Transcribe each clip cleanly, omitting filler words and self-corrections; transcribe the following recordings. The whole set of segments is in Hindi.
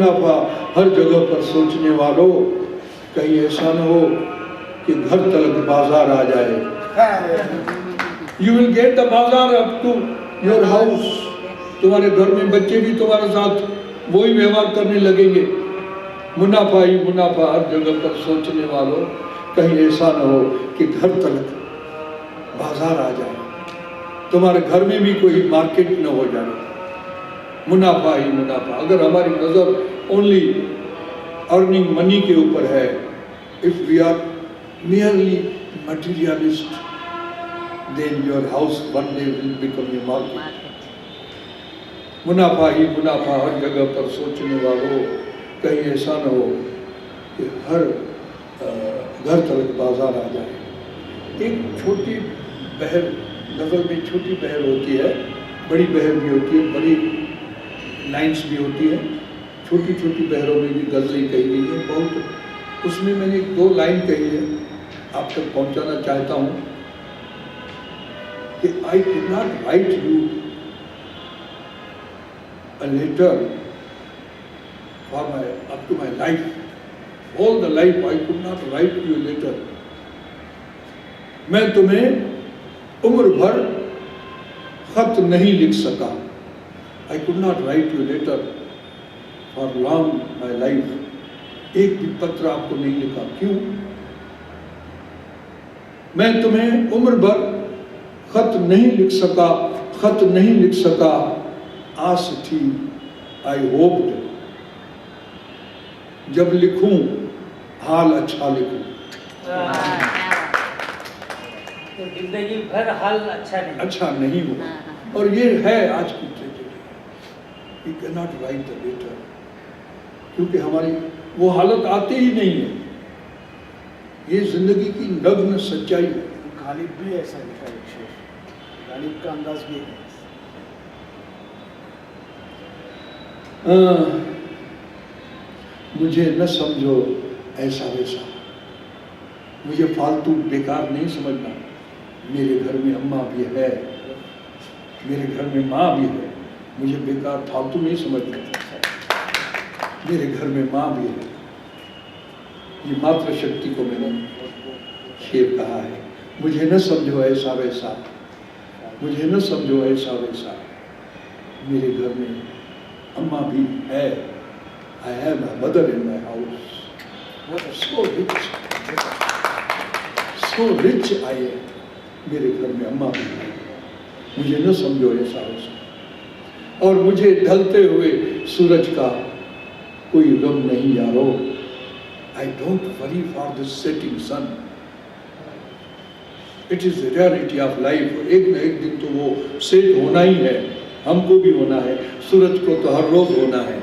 मुनाफा हर जगह पर सोचने वालों, कहीं ऐसा न हो कि घर तक बाजार आ जाए। यू विल गेट द बाजार अप टू योर हाउस। तुम्हारे घर में बच्चे भी तुम्हारे साथ वही व्यवहार करने लगेंगे। मुनाफा ही मुनाफा हर जगह पर सोचने वालों, कहीं ऐसा न हो कि घर तक बाजार आ जाए, तुम्हारे घर में भी कोई मार्केट न हो जाए। मुनाफा ही मुनाफा। अगर हमारी नजर ओनली अर्निंग मनी के ऊपर है, if we are merely materialist, then your house one day will become a market. मुनाफा ही मुनाफा हर जगह पर सोचने वालों, कहीं ऐसा न हो कि हर घर तक बाजार आ जाए। एक छोटी बहर, गज़ल में छोटी बहर होती है, बड़ी बहर भी होती है, बड़ी लाइन्स भी होती है, छोटी छोटी बहरों में भी गज़लें कही गई है बहुत। उसमें मैंने 2 लाइन कही है, आप तक पहुंचाना चाहता हूं कि I could not write you a letter for my up to my life, all the life I could not write you letter. मैं तुम्हें उम्र भर खत नहीं लिख सका। I could not write you letter for long my life. एक भी पत्र आपको नहीं लिखा। क्यों? मैं तुम्हें उम्र भर खत नहीं लिख सका, खत नहीं लिख सका। आस थी, आई होप्ड, जब लिखूं हाल अच्छा लिखूं। तो जिंदगी भर हाल अच्छा नहीं हो। और ये है आज की tragedy. We can not write the letter, क्योंकि हमारी वो हालत आती ही नहीं है। ये जिंदगी की नग्न सच्चाई है। गालिब भी ऐसा लिखा है, गालिब का अंदाज भी है। मुझे न समझो ऐसा वैसा, मुझे फालतू बेकार नहीं समझना। मेरे घर में अम्मा भी है, मेरे घर में माँ भी है, मुझे बेकार फालतू नहीं समझना। मेरे घर में माँ भी है। ये मातृशक्ति को मैंने शेर कहा है। मुझे न समझो ऐसा वैसा, मुझे न समझो ऐसा वैसा। मेरे घर में अम्मा भी है। I have a mother in my house. So rich I am. मेरे घर में अम्मा भी है। मुझे न समझो ऐसा वैसा। और मुझे ढलते हुए सूरज का कोई गम नहीं यारो। I don't worry for the setting sun. It is the reality of life. एक न एक दिन तो वो सेट होना ही है, हमको भी होना है, सूरज को तो हर रोज होना है।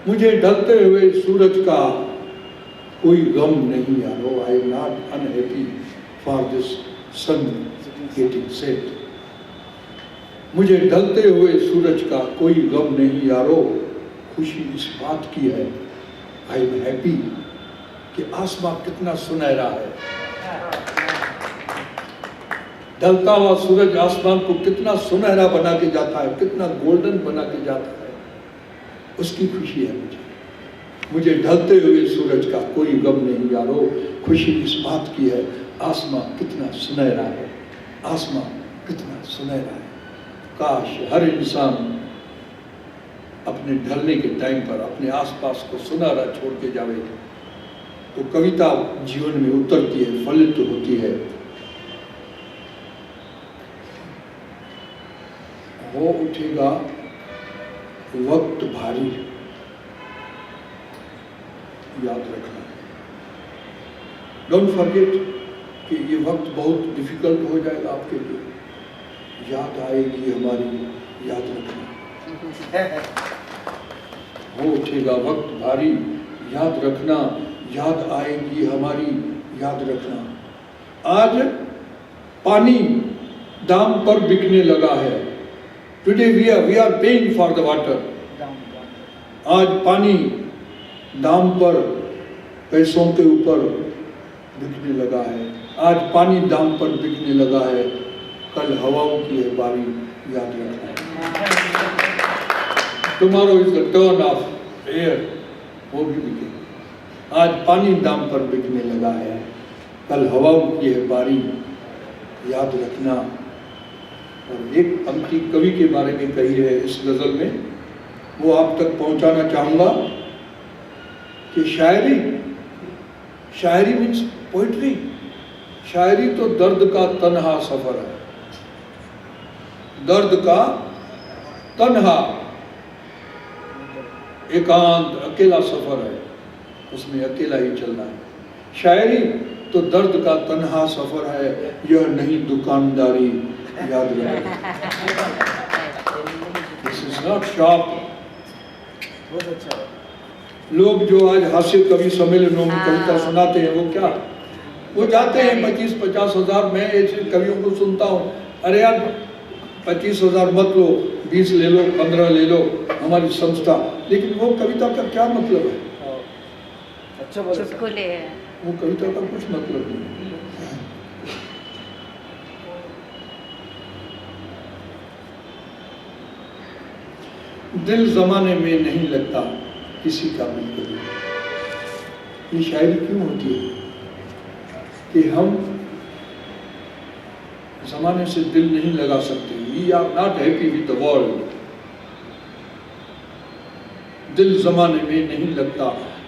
मुझे ढलते हुए सूरज का कोई गम नहीं यारो। I am not unhappy for this sun getting set. मुझे ढलते हुए सूरज का कोई गम नहीं यारो। खुशी इस बात की है, आई एम हैप्पी, कि आसमां कितना सुनहरा है। ढलता हुआ सूरज आसमान को कितना सुनहरा बना के जाता है, कितना गोल्डन बना के जाता है, उसकी खुशी है मुझे ढलते हुए सूरज का कोई गम नहीं यारो। खुशी इस बात की है, आसमां कितना सुनहरा है, आसमां कितना सुनहरा है। काश हर इंसान अपने ढलने के टाइम पर अपने आसपास को सुनहरा छोड़ के जावे, तो कविता जीवन में उतरती है, फलित होती है। हो उठेगा वक्त भारी, याद रखना। डोंट फॉरगेट कि ये वक्त बहुत डिफिकल्ट हो जाएगा आपके लिए। याद आएगी हमारी, याद रखना। हो उठेगा वक्त भारी, याद रखना, याद आएगी हमारी, याद रखना। आज पानी दाम पर बिकने लगा है। Today we are paying for the water. आज पानी दाम पर, पैसों के ऊपर बिकने लगा है। आज पानी दाम पर बिकने लगा है, कल हवाओं की है बारी, याद रखना है। Tomorrow is the turn off air, वो भी बिकेगा। आज पानी दाम पर बिकने लगा है, कल हवाओं की है बारी, याद रखना। और एक पंक्ति कवि के बारे में कही है इस गजल में, वो आप तक पहुंचाना चाहूंगा कि शायरी मीन्स पोइट्री। शायरी तो दर्द का तन्हा सफर है, दर्द का तन्हा एकांत अकेला सफर है, उसमें अकेला ही चलना है। शायरी तो दर्द का तन्हा सफर है, यह नहीं दुकानदारी, याद रखना। This is not shop. बहुत अच्छा। लोग जो आज हास्य कवि सम्मेलनों में कविता सुनाते हैं, वो क्या, वो जाते हैं 25-50 हजार। मैं ऐसे कवियों को सुनता हूँ, अरे यार 25,000 मत लो, 20 ले लो, 15 ले लो, हमारी संस्था। लेकिन वो कविता का क्या मतलब है? अच्छा बोला। चुटकुले हैं। वो कविता का कुछ मतलब नहीं। दिल जमाने में नहीं लगता किसी का भी कभी। ये शायरी क्यों होती है कि हम जमाने से दिल नहीं लगा सकते। We are not happy with the world. दिल जमाने में नहीं लगता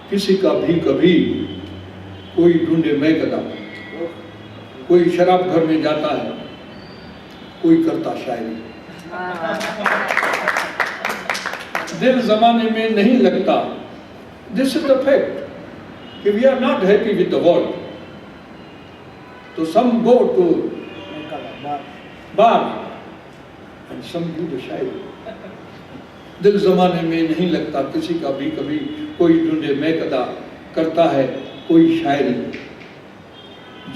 किसी का भी कभी, कोई ढूंढे मैं कदम। कोई शराब घर में जाता है, कोई करता शायरी। दिल जमाने में नहीं लगता, दिस इज द फैक्ट कि we are not happy with the world. तो some go to bar and some do the shayari. दिल जमाने में नहीं लगता किसी का भी कभी, कोई ढूंढे मैं कदा, करता है कोई शायरी।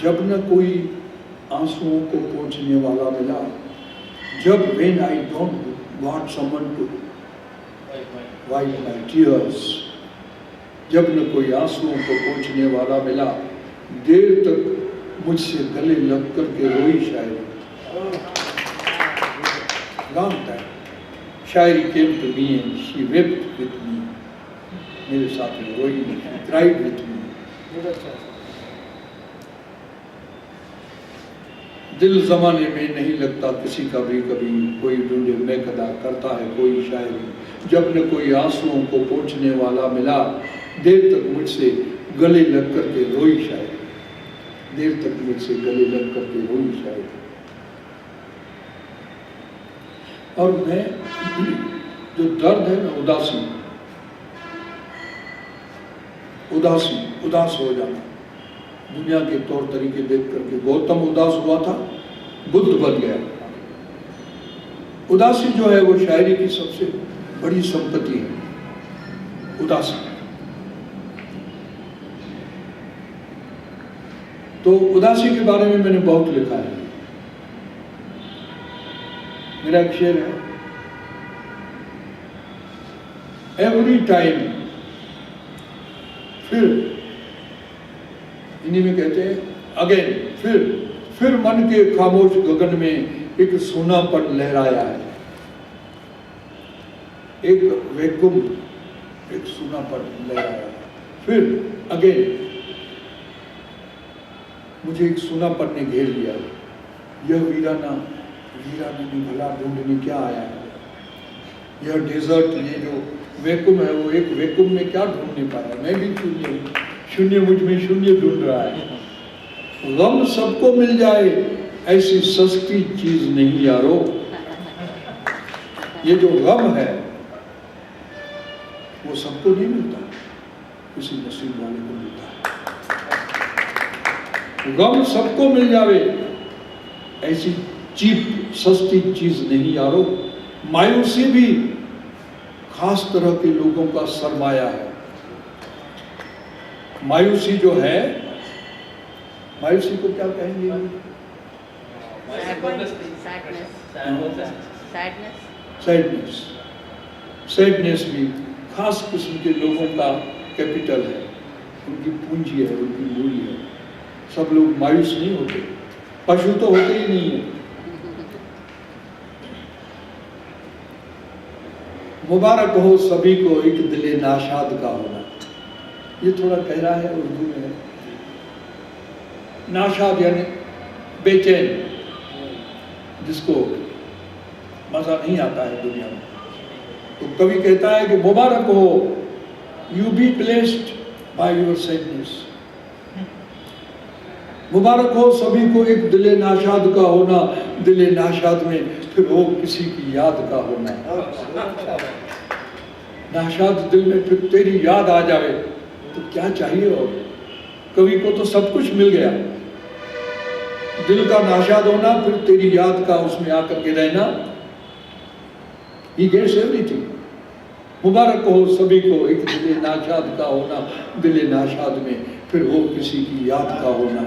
जब न कोई आंसुओं को पोंछने वाला मिला, जब when I don't want someone to wipe my tears, जब न कोई आंसुओं को पोंछने वाला मिला, देर तक मुझसे गले लग कर के रोई शायरी। Long time Shayari came to me and she wept with me, मेरे साथ में रोई, cried with me। दिल जमाने में नहीं लगता किसी का भी कभी, कोई ढूंढे मैं कदा, करता है कोई शायरी। जब न कोई आंसुओं को पोंछने वाला मिला, देर तक मुझसे गले लग कर के रोई शायरी। देर तक मुझसे गले लग कर के रोई शायरी। और मैं जो दर्द है ना, उदास हो जाना, दुनिया के तौर तरीके देख करके। गौतम उदास हुआ था, बुद्ध बन गया। उदासी जो है वो शायरी की सबसे बड़ी संपत्ति है, उदासी। तो उदासी के बारे में मैंने बहुत लिखा है। मेरा एक शेर है, एवरी टाइम, फिर हिंदी में कहते हैं अगेन, फिर मन के खामोश गगन में एक सूनापन लहराया है। एक वैक्यूम, एक सूनापन लहराया है। फिर अगेन मुझे एक सूनापन ने घेर लिया। यह वीराना ने भला ढूंढने क्या आया है? यह डेजर्ट, ये जो वैक्यूम है, वो एक वैक्यूम में क्या ढूंढने पाया? मैं भी शून्य हूँ, शून्य मुझ में शून्य ढूंढ रहा है। गम सबको मिल जाए ऐसी सस्ती चीज नहीं यारो। ये जो गम है वो सबको नहीं मिलता, किसी नसीब वाले को मिलता है। गम सबको मिल जावे ऐसी चीप सस्ती चीज नहीं यारो। मायूसी भी खास तरह के लोगों का सरमाया है। मायूसी जो है, मायूसी को क्या कहेंगे? सैडनेस भी खास किस्म के लोगों का कैपिटल है, उनकी पूंजी है, उनकी मूल्य है। सब लोग मायूस नहीं होते, पशु तो होते ही नहीं है। मुबारक हो सभी को एक दिले नाशाद का होना। ये थोड़ा गहरा है, उर्दू में है। नाशाद यानी बेचैन, जिसको मजा नहीं आता है दुनिया में। तो कवि कहता है कि मुबारक हो, you be blessed by your sadness. मुबारक हो सभी को एक दिले नाशाद का होना, दिले नाशाद में फिर हो किसी की याद का होना। नाशाद दिल में फिर तेरी याद आ जाए तो क्या चाहिए और? कवि को तो सब कुछ मिल गया, दिल का नाशाद होना, फिर तेरी याद का उसमें आकर के रहना। He gets everything. मुबारक हो सभी को एक दिले नाशाद का होना, दिले नाशाद में फिर हो किसी की याद का होना।